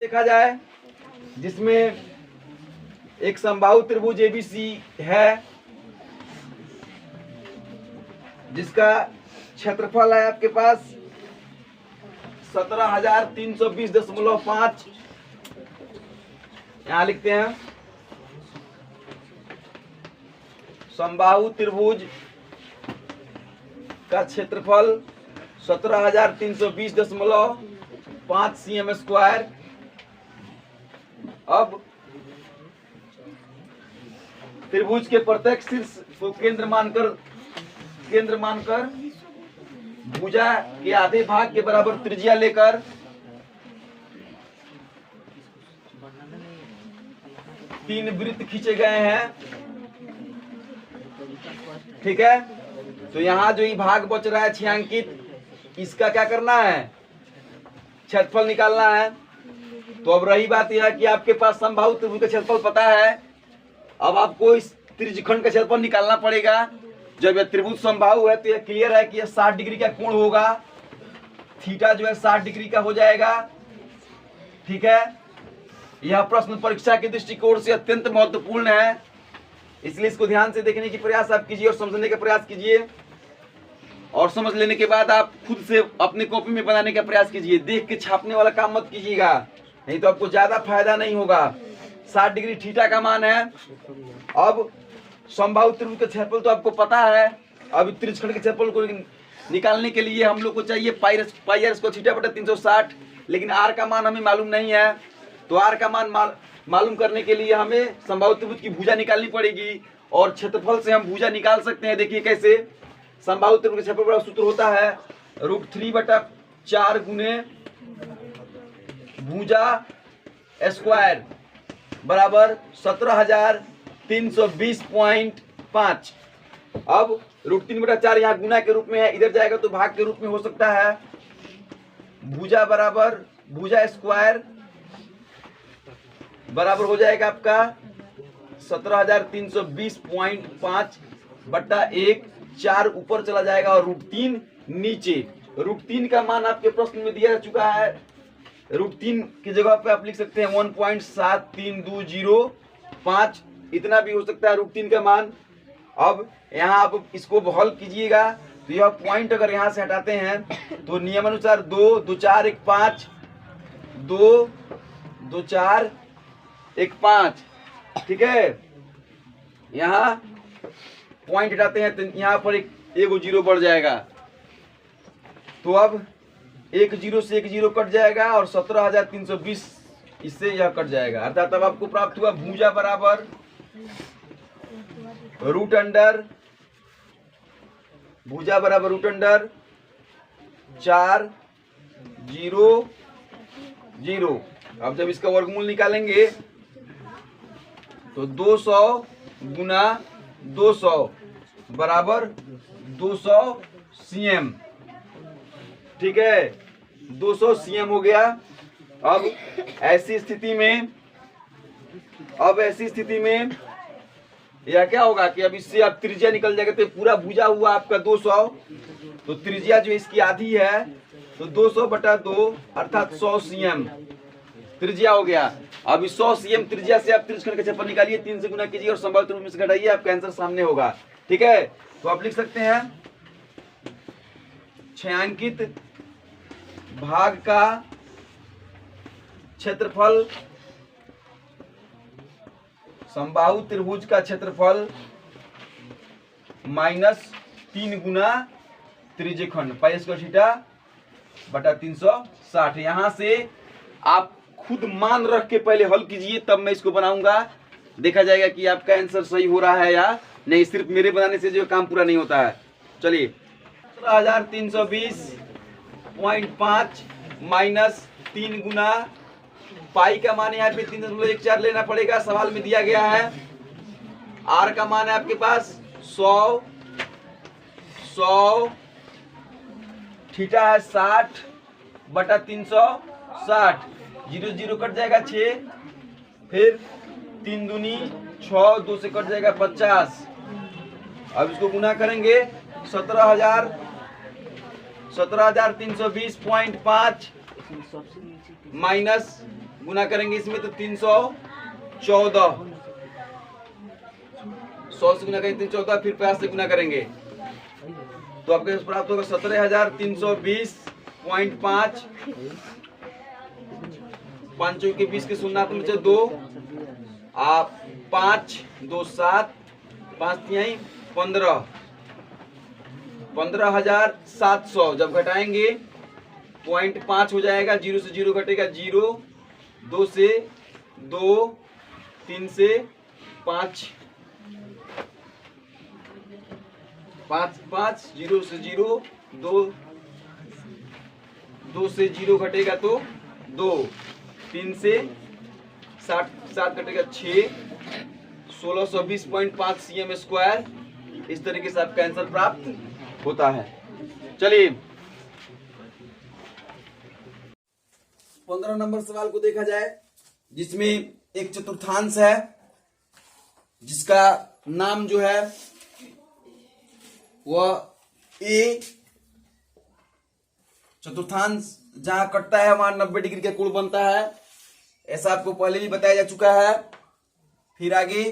देखा जाए जिसमें एक समबाहु त्रिभुज एबीसी है जिसका क्षेत्रफल है आपके पास 17,320.5। यहाँ लिखते हैं समबाहु त्रिभुज का क्षेत्रफल 17,320.5 cm स्क्वायर। अब त्रिभुज के प्रत्येक शीर्ष को केंद्र मानकर भुजा के आधे भाग के बराबर त्रिज्या लेकर तीन वृत्त खींचे गए हैं। ठीक है, तो यहाँ जो ये भाग बच रहा है छायांकित, इसका क्या करना है, क्षेत्रफल निकालना है। तो अब रही बात यह है कि आपके पास समबाहु त्रिभुज का क्षेत्रफल पता है, अब आपको इस त्रिज्यखंड का क्षेत्रफल निकालना पड़ेगा। जब यह त्रिभुज समबाहु है तो यह क्लियर है कि यह 60 डिग्री का कोण होगा, थीटा जो है 60 डिग्री का हो जाएगा। ठीक है, यह प्रश्न परीक्षा के दृष्टिकोण से अत्यंत महत्वपूर्ण है, इसलिए इसको ध्यान से देखने की प्रयास आप कीजिए और समझने का प्रयास कीजिए, और समझ लेने के बाद आप खुद से अपने कॉपी में बनाने का प्रयास कीजिए। देख के छापने वाला काम मत कीजिएगा, नहीं तो आपको ज्यादा फायदा नहीं होगा। 60 डिग्री थीटा का मान है। अब समबाहु त्रिभुज का क्षेत्रफल तो आपको पता है, अब त्रिज्यखंड के क्षेत्रफल को निकालने के लिए हम लोग को चाहिए पाई आर स्क्वायर थीटा बटा 360, लेकिन आर का मान हमें मालूम नहीं है। तो आर का मान मालूम करने के लिए हमें समबाहु त्रिभुज की भुजा निकालनी पड़ेगी, और क्षेत्रफल से हम भुजा निकाल सकते हैं। देखिए कैसे, समबाहु त्रिभुज का क्षेत्रफल का सूत्र होता है √3/4 गुने भुजा स्क्वायर बराबर 17,320.5। अब √3/4 यहाँ गुना के रूप में है, इधर जाएगा तो भाग के रूप में हो सकता है। भुजा बराबर भुजा स्क्वायर बराबर हो जाएगा आपका 17,320.5 बटा 1, 4 ऊपर चला जाएगा और √3 नीचे। √3 का मान आपके प्रश्न में दिया चुका है, √3 की जगह पे आप लिख सकते हैं 1.73205, इतना भी हो सकता है √3 का मान। अब यहाँ आप इसको हल कीजिएगा तो यह पॉइंट अगर यहाँ से हटाते हैं तो नियमानुसार 2 2 4 1 5 2 2 4 1 5। ठीक है, यहाँ पॉइंट हटाते हैं तो यहाँ पर एक जीरो बढ़ जाएगा, तो अब 1 0 से 1 0 कट जाएगा और 17,320 इससे यह कट जाएगा। अर्थात अब आपको प्राप्त हुआ भुजा बराबर √4 0 0। अब जब इसका वर्गमूल निकालेंगे तो 200 गुना 200 बराबर 200 cm। ठीक है, 200 cm हो गया। अब ऐसी स्थिति में यह क्या होगा कि अब इससे आप त्रिज्या निकल जाएगा, तो पूरा भुजा हुआ आपका 200, तो त्रिज्या जो इसकी आधी है तो 200/2 अर्थात 100 cm त्रिज्या हो गया। अब इस 100 cm त्रिज्या से आप त्रिज्यखंड का क्षेत्रफल निकालिए, 3 से गुना कीजिए और समबाहु त्रिभुज में से घटाइए, आपका आंसर सामने होगा। ठीक है, तो आप लिख सकते हैं छायांकित भाग का क्षेत्रफल, समबाहु त्रिभुज का क्षेत्रफल -3 गुना त्रिज्यखंड पाई स्क्वायर थीटा बटा 360। यहाँ से आप खुद मान रख के पहले हल कीजिए, तब मैं इसको बनाऊंगा, देखा जाएगा कि आपका आंसर सही हो रहा है या नहीं। सिर्फ मेरे बनाने से जो काम पूरा नहीं होता है। चलिए, 17,320.5 -3 गुना पाई का मान यहाँ पे 3.14 लेना पड़ेगा, सवाल में दिया गया है। आर का मान है आपके पास 100, थीटा है 60/360, 0 0 कट जाएगा 6, फिर 3 दूनी 6, 2 से कट जाएगा 50। अब इसको गुना करेंगे 17,320.5 माइनस गुना करेंगे इसमें तो 314, 100 से गुना करेंगे 314, फिर 50 से गुना करेंगे तो आपके पास प्राप्त होगा 17,320.5। 5 के 20 के शून्यात्मक से 2, आप 5 2 7, 5 3 15, 15,700 जब घटाएंगे 0.5 हो जाएगा, 0 से 0 घटेगा 0, 2 से 2, 3 से 5, 5 5, 0 से 0, 2, 2 से 0 घटेगा तो 2, 3 से 7 घटेगा 6, 1620.5 cm स्क्वायर। इस तरीके से आपका आंसर प्राप्त होता है। चलिए 15 नंबर सवाल को देखा जाए, जिसमें एक चतुर्थांश है जिसका नाम जो है वह ए। चतुर्थांश जहां कटता है वहां 90 डिग्री का कोण बनता है, ऐसा आपको पहले भी बताया जा चुका है। फिर आगे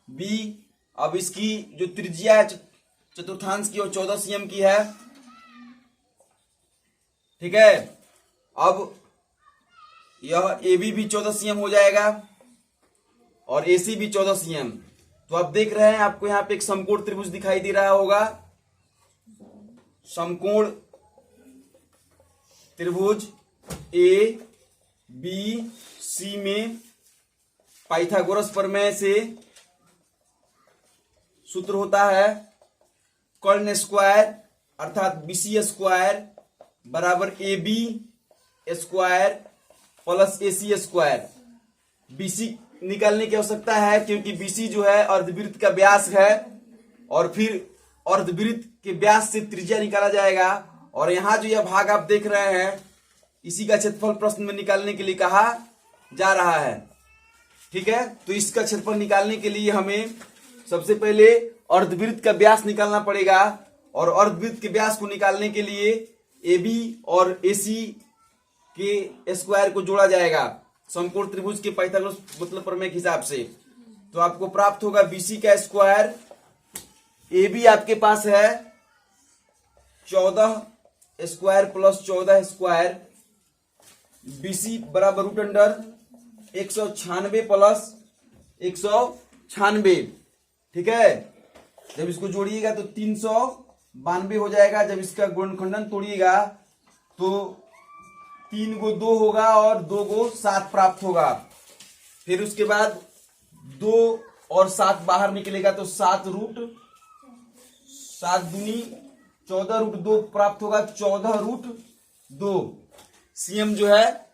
बी, अब इसकी जो त्रिज्या है चतुर्थांश की वो 14 cm की है, ठीक है। अब यह ए बी 14 cm हो जाएगा और AC भी 14 cm। तो आप देख रहे हैं, आपको यहाँ पे एक समकोण त्रिभुज दिखाई दे रहा होगा। समकोण त्रिभुज ABC में पाइथागोरस प्रमेय से सूत्र होता है कर्ण स्क्वायर अर्थात BC स्क्वायर बराबर AB square plus AC square. BC निकालने की आवश्यकता है क्योंकि BC जो है अर्धवृत्त का व्यास है और फिर अर्धवृत्त के व्यास से त्रिज्या निकाला जाएगा। और यहाँ जो यह भाग आप देख रहे हैं इसी का क्षेत्रफल प्रश्न में निकालने के लिए कहा जा रहा है, ठीक है। तो इसका क्षेत्रफल निकालने के लिए हमें सबसे पहले अर्धवृत्त का व्यास निकालना पड़ेगा और अर्धवृत्त के व्यास को निकालने के लिए AB और AC के स्क्वायर को जोड़ा जाएगा समकोण त्रिभुज के पाइथागोरस मतलब प्रमेय के हिसाब से। तो आपको प्राप्त होगा BC का स्क्वायर, AB आपके पास है 14 स्क्वायर प्लस 14 स्क्वायर, BC बराबर रूट अंडर 196 प्लस 196, ठीक है। जब इसको जोड़िएगा तो 392 हो जाएगा। जब इसका गुणनखंडन तोड़िएगा तो 3 को 2 होगा और 2 को 7 प्राप्त होगा। फिर उसके बाद 2 और 7 बाहर निकलेगा तो 7 दूनी 14 रूट 2 प्राप्त होगा। 14 रूट 2 CM जो है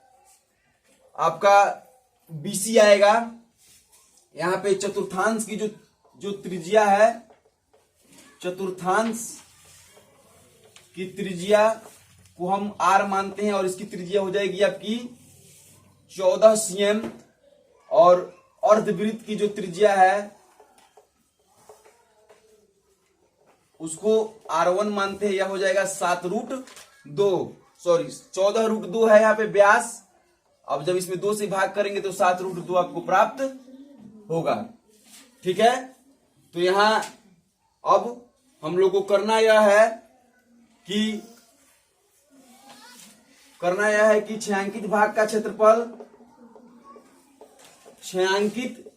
आपका BC आएगा। यहाँ पे चतुर्थांश की जो त्रिज्या है, चतुर्थांश की त्रिज्या को हम R मानते हैं और इसकी त्रिज्या हो जाएगी आपकी 14 cm और अर्धवृत्त की जो त्रिज्या है उसको R1 मानते हैं, यह हो जाएगा 7 रूट 2, सॉरी 14 रूट 2 है यहाँ पे व्यास। अब जब इसमें 2 से भाग करेंगे तो 7 रूट 2 आपको प्राप्त होगा, ठीक है। तो यहां अब हम लोग को करना यह है कि छायांकित भाग का क्षेत्रफल, छायांकित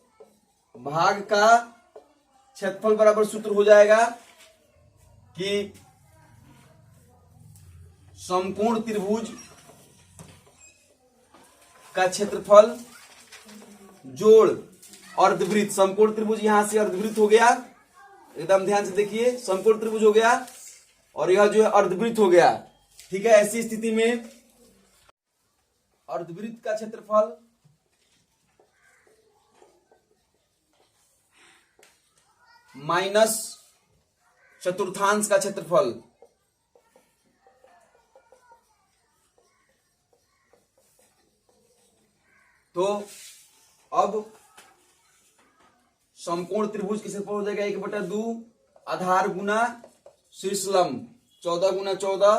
भाग का क्षेत्रफल बराबर सूत्र हो जाएगा कि समकोण त्रिभुज का क्षेत्रफल जोड़ अर्धवृत्त। समकोण त्रिभुज यहां से अर्धवृत्त हो गया, एकदम ध्यान से देखिए, समकोण त्रिभुज हो गया और यह जो है अर्धवृत्त हो गया, ठीक है। ऐसी स्थिति में अर्धवृत्त का क्षेत्रफल माइनस चतुर्थांश का क्षेत्रफल, तो अब समकोण त्रिभुज के क्षेत्रफल हो जाएगा 1/2 आधार गुना शीर्ष लंब 14 गुना 14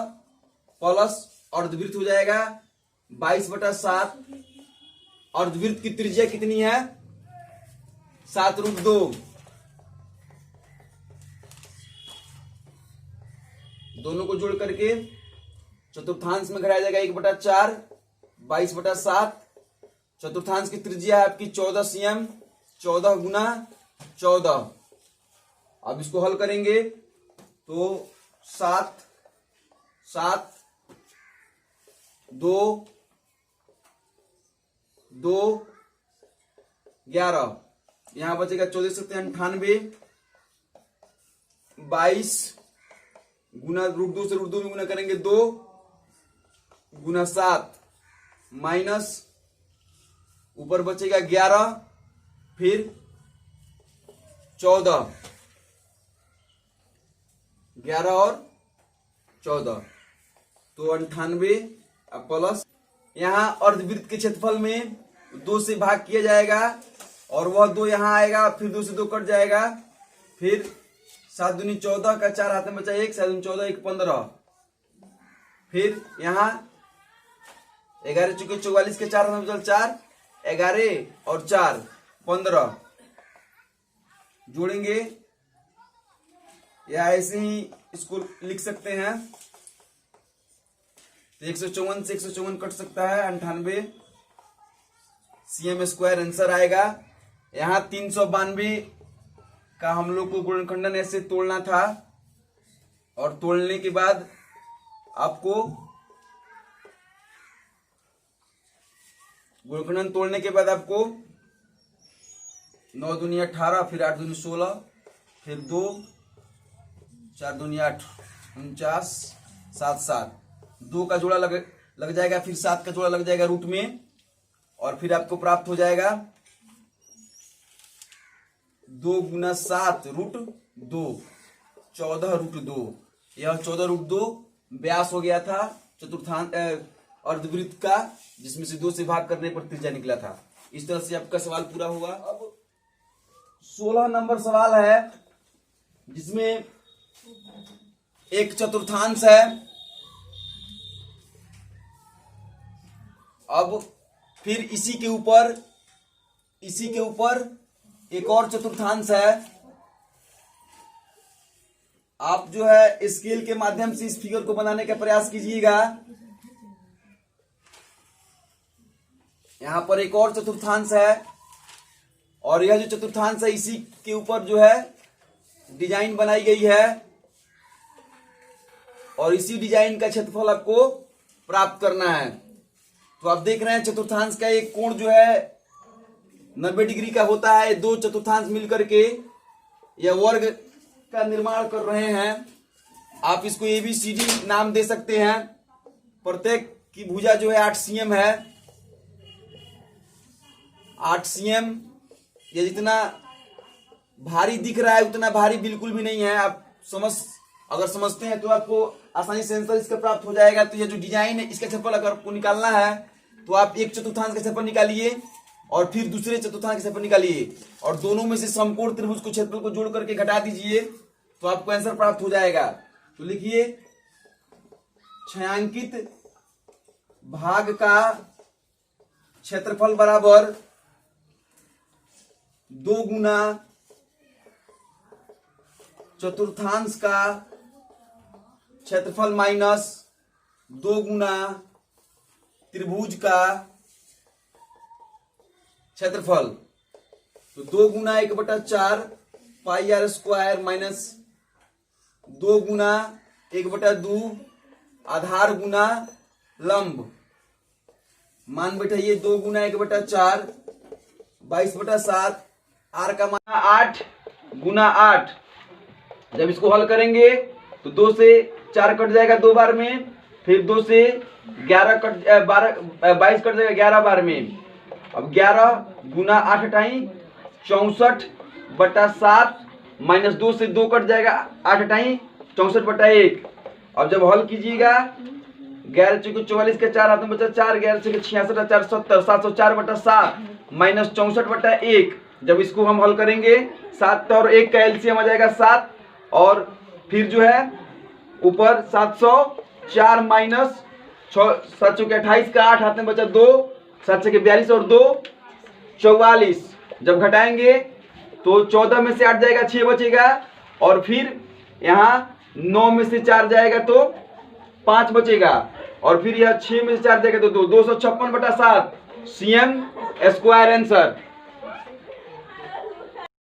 प्लस अर्धवृत्त हो जाएगा 22/7 अर्धवृत्त की त्रिज्या कितनी है? 7√2। दोनों को जोड़ करके चतुर्थांश में घटाया जाएगा 1/4, 22/7। चतुर्थांश की त्रिज्या है आपकी 14 cm, 14 गुना 14। अब इसको हल करेंगे तो 7, 2, 2, 11, यहां बचेगा 14×98, 22 गुना √2 से √2 में गुना करेंगे 2 गुना 7 माइनस ऊपर बचेगा 11, फिर 14, 11 और 14 तो 98 प्लस यहां अर्धवृत्त के क्षेत्रफल में 2 से भाग किया जाएगा और वह 2 यहां आएगा, फिर 2 से 2 कट जाएगा, फिर 7 दूनी 14 का 4 हाथ में बचा 1, 7 दूनी 14, 1 15, फिर यहां 11 चुके 44 के 4 हाथ में बचा 4, 11 और 4 15 जोड़ेंगे या ऐसे ही इसको लिख सकते हैं। 154 से 154 कट सकता है, 98 cm² आंसर आएगा। यहां 392 का हम लोग को गुणनखंडन ऐसे तोड़ना था और तोड़ने के बाद आपको गुणनखंडन तोड़ने के बाद आपको 9 दूनी 18, फिर 8 दूनी 16, फिर 2, 4 दूनी 8, 49, 7 7, 2 का जोड़ा लग जाएगा, फिर 7 का जोड़ा लग जाएगा रूट में और फिर आपको प्राप्त हो जाएगा 2 गुना 7 √2, 14√2। यह 14√2 व्यास हो गया था चतुर्थांश अर्धवृत्त का, जिसमें से 2 से भाग करने पर त्रिज्या निकला था। इस तरह से आपका सवाल पूरा हुआ। अब 16 नंबर सवाल है जिसमें एक चतुर्थांश है। अब फिर इसी के ऊपर एक और चतुर्थांश है। आप जो है स्केल के माध्यम से इस फिगर को बनाने का प्रयास कीजिएगा। यहां पर एक और चतुर्थांश है और यह जो चतुर्थांश है इसी के ऊपर जो है डिजाइन बनाई गई है और इसी डिजाइन का क्षेत्रफल आपको प्राप्त करना है। तो आप देख रहे हैं चतुर्थांश का एक कोण जो है 90 डिग्री का होता है। 2 चतुर्थांश मिलकर के यह वर्ग का निर्माण कर रहे हैं। आप इसको ABCD नाम दे सकते हैं। प्रत्येक की भुजा जो है 8 cm है। 8 cm ये जितना भारी दिख रहा है उतना भारी बिल्कुल भी नहीं है। आप अगर समझते हैं तो आपको आसानी से आंसर इसका प्राप्त हो जाएगा। तो ये जो डिजाइन है इसका क्षेत्रफल अगर आपको निकालना है तो आप एक चतुर्थांश का क्षेत्रफल निकालिए और फिर दूसरे चतुर्थांश का क्षेत्रफल निकालिए और दोनों में से समकोण त्रिभुज को क्षेत्रफल को जोड़ करके घटा दीजिए तो आपको आंसर प्राप्त हो जाएगा। तो लिखिए छायांकित भाग का क्षेत्रफल बराबर 2 गुना चतुर्थांश का क्षेत्रफल माइनस 2 गुना त्रिभुज का क्षेत्रफल। तो 2 गुना 1/4 πr² माइनस 2 गुना 1/2 आधार गुना लंब। मान बैठाइए 2 गुना 1/4 22/7, r का मान 8 गुना 8। जब इसको हल करेंगे तो 2 से 4 कट जाएगा 2 बार में, फिर 2 से 11 कट 22 कट जाएगा 11 बार में। अब 11 गुना 8 अठाई 64/7 माइनस 2 से 2 कट जाएगा 8 अठाई 64/1। अब जब हल कीजिएगा 11 चौके 44 के 4 हाथ में बचा 4, 11 चौके 66 4 70 704/7 माइनस 64/1। जब इसको हम हल करेंगे 7 और 1 का एलसीएम आ जाएगा 7 और फिर जो है ऊपर 704 माइनस 7 चौके 28 का 8 हाथ में बचा 2 7 छके 42 और 2 44। जब घटाएंगे तो 14 में से 8 जाएगा 6 बचेगा, और फिर यहाँ 9 में से 4 जाएगा तो 5 बचेगा, और फिर यह 6 में से 4 जाएगा तो 2। 256/7 CM² आंसर।